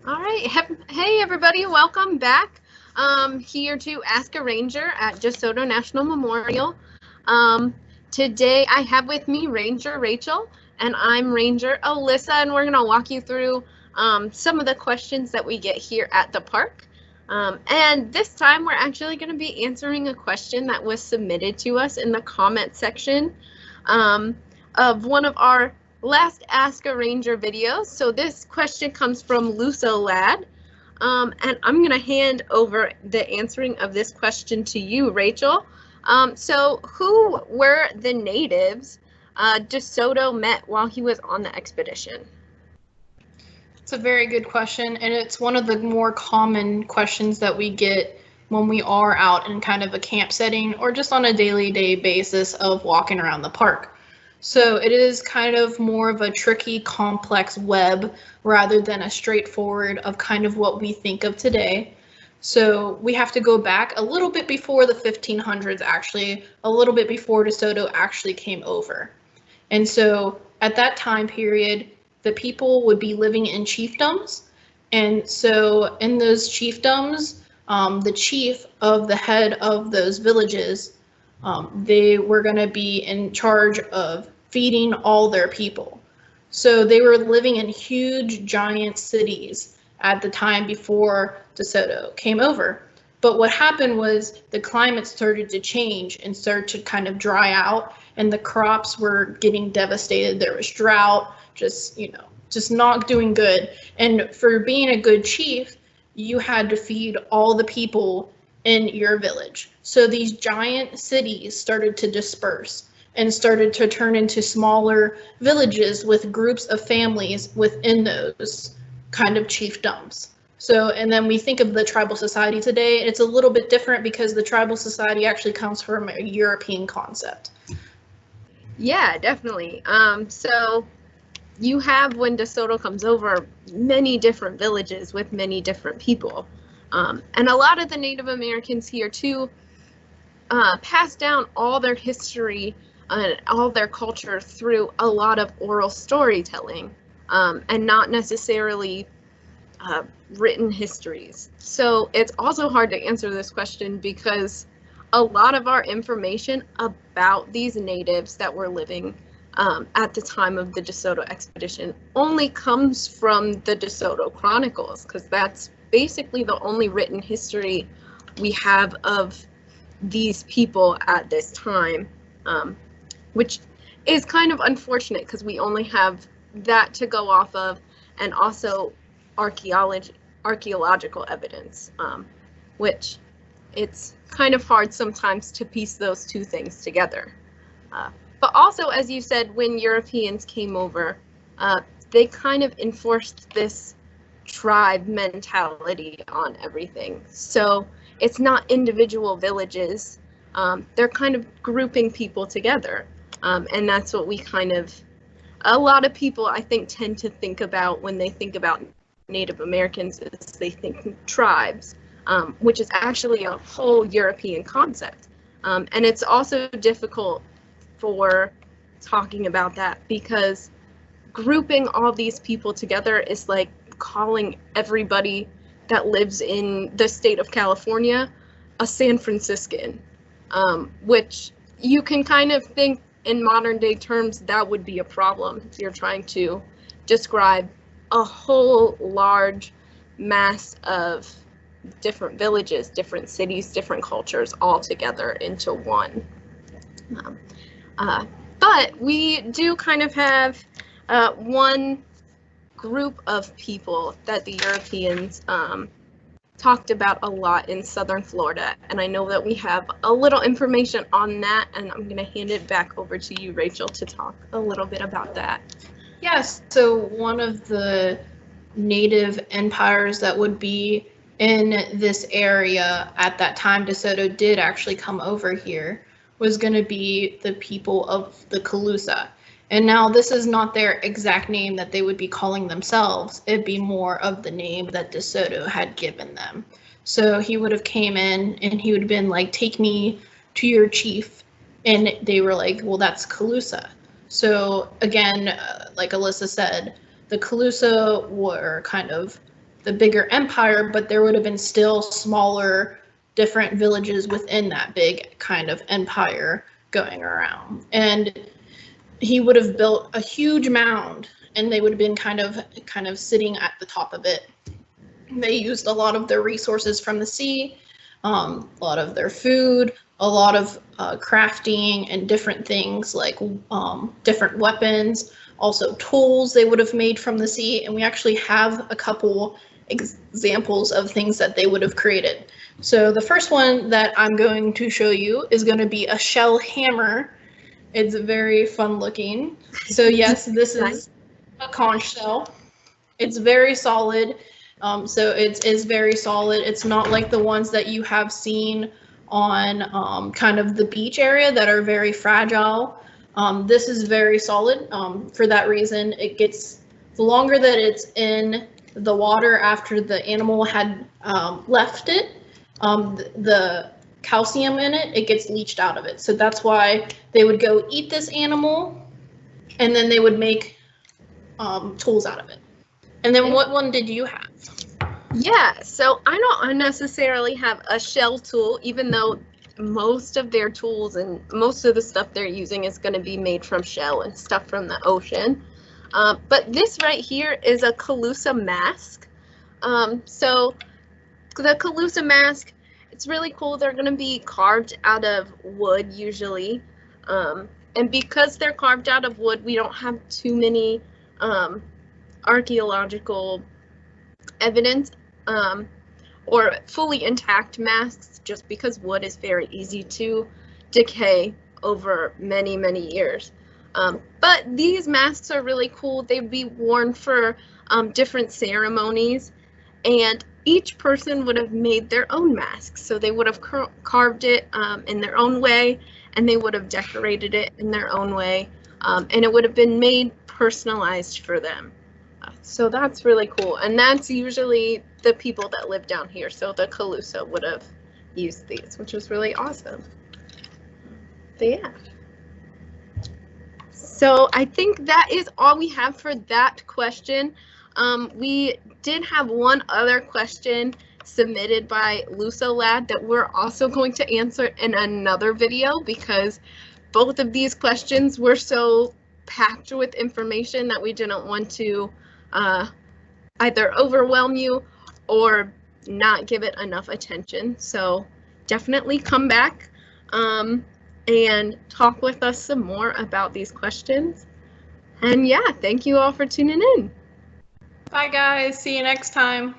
All right. Hey, everybody. Welcome back. Here to Ask a Ranger at Soto National Memorial. Um, Today, I have with me Ranger Rachel, and I'm Ranger Alyssa, and we're going to walk you through some of the questions that we get here at the park. And this time, we're actually going to be answering a question that was submitted to us in the comment section um, of one of our last Ask a Ranger videos. So this question comes from Luso Lad. And I'm going to hand over the answering of this question to you, Rachel. So who were the natives DeSoto met while he was on the expedition? It's a very good question, and it's one of the more common questions that we get when we are out in kind of a camp setting or just on a daily basis of walking around the park. So it is kind of more of a tricky, complex web rather than a straightforward of kind of what we think of today. So we have to go back a little bit before the 1500s, actually, a little bit before DeSoto actually came over. And so at that time period, the people would be living in chiefdoms. And so in those chiefdoms, the chief of the head of those villages, they were going to be in charge of feeding all their people. So they were living in huge, giant cities at the time before DeSoto came over. But what happened was the climate started to change and started to kind of dry out, and the crops were getting devastated. There was drought, just not doing good. And for being a good chief, you had to feed all the people in your village. So these giant cities started to disperse and started to turn into smaller villages with groups of families within those kind of chiefdoms. So, and then we think of the tribal society today, it's a little bit different because the tribal society actually comes from a European concept. Yeah, definitely. So you have, when DeSoto comes over, many different villages with many different people. And a lot of the Native Americans here, too, pass down all their history and all their culture through a lot of oral storytelling, and not necessarily written histories. So it's also hard to answer this question because a lot of our information about these natives that were living at the time of the DeSoto expedition only comes from the DeSoto Chronicles, because that's basically the only written history we have of these people at this time, which is kind of unfortunate because we only have that to go off of, and also archaeological evidence, which it's kind of hard sometimes to piece those two things together. But also, as you said, when Europeans came over, they kind of enforced this tribe mentality on everything. So it's not individual villages. They're kind of grouping people together. And that's what a lot of people, I think, tend to think about when they think about Native Americans, is they think tribes, which is actually a whole European concept. And it's also difficult for talking about that because grouping all these people together is like calling everybody that lives in the state of California a San Franciscan, which you can kind of think in modern day terms that would be a problem if you're trying to describe a whole large mass of different villages, different cities, different cultures all together into one. But we do kind of have one group of people that the Europeans talked about a lot in southern Florida, and I know that we have a little information on that, and I'm going to hand it back over to you, Rachel, to talk a little bit about that. Yes, so one of the native empires that would be in this area at that time DeSoto did actually come over here was going to be the people of the Calusa. And now this is not their exact name that they would be calling themselves. It'd be more of the name that DeSoto had given them. So he would have came in and he would have been like, take me to your chief. And they were like, well, that's Calusa. So again, like Alyssa said, the Calusa were kind of the bigger empire, but there would have been still smaller, different villages within that big kind of empire going around. And he would have built a huge mound, and they would have been kind of sitting at the top of it. They used a lot of their resources from the sea, a lot of their food, a lot of crafting and different things like different weapons, also tools they would have made from the sea. And we actually have a couple examples of things that they would have created. So the first one that I'm going to show you is going to be a shell hammer. It's very fun looking. So yes, this is a conch shell. It's very solid. So it is very solid. It's not like the ones that you have seen on kind of the beach area that are very fragile. This is very solid. For that reason, it gets, the longer that it's in the water after the animal had left it, the calcium in it, it gets leached out of it. So that's why they would go eat this animal, and then they would make tools out of it. And then what one did you have? Yeah, so I don't unnecessarily have a shell tool, even though most of their tools and most of the stuff they're using is going to be made from shell and stuff from the ocean. But this right here is a Calusa mask. So the Calusa mask, it's really cool. They're going to be carved out of wood usually. And because they're carved out of wood, we don't have too many archaeological evidence or fully intact masks, just because wood is very easy to decay over many, many years. But these masks are really cool. They'd be worn for different ceremonies, and each person would have made their own mask. So they would have carved it in their own way, and they would have decorated it in their own way, and it would have been made personalized for them. So that's really cool, and that's usually the people that live down here. So the Calusa would have used these, which was really awesome. But yeah. So I think that is all we have for that question. We did have one other question submitted by Lusolad that we're also going to answer in another video, because both of these questions were so packed with information that we didn't want to either overwhelm you or not give it enough attention. So definitely come back and talk with us some more about these questions. And yeah, thank you all for tuning in. Bye guys, see you next time.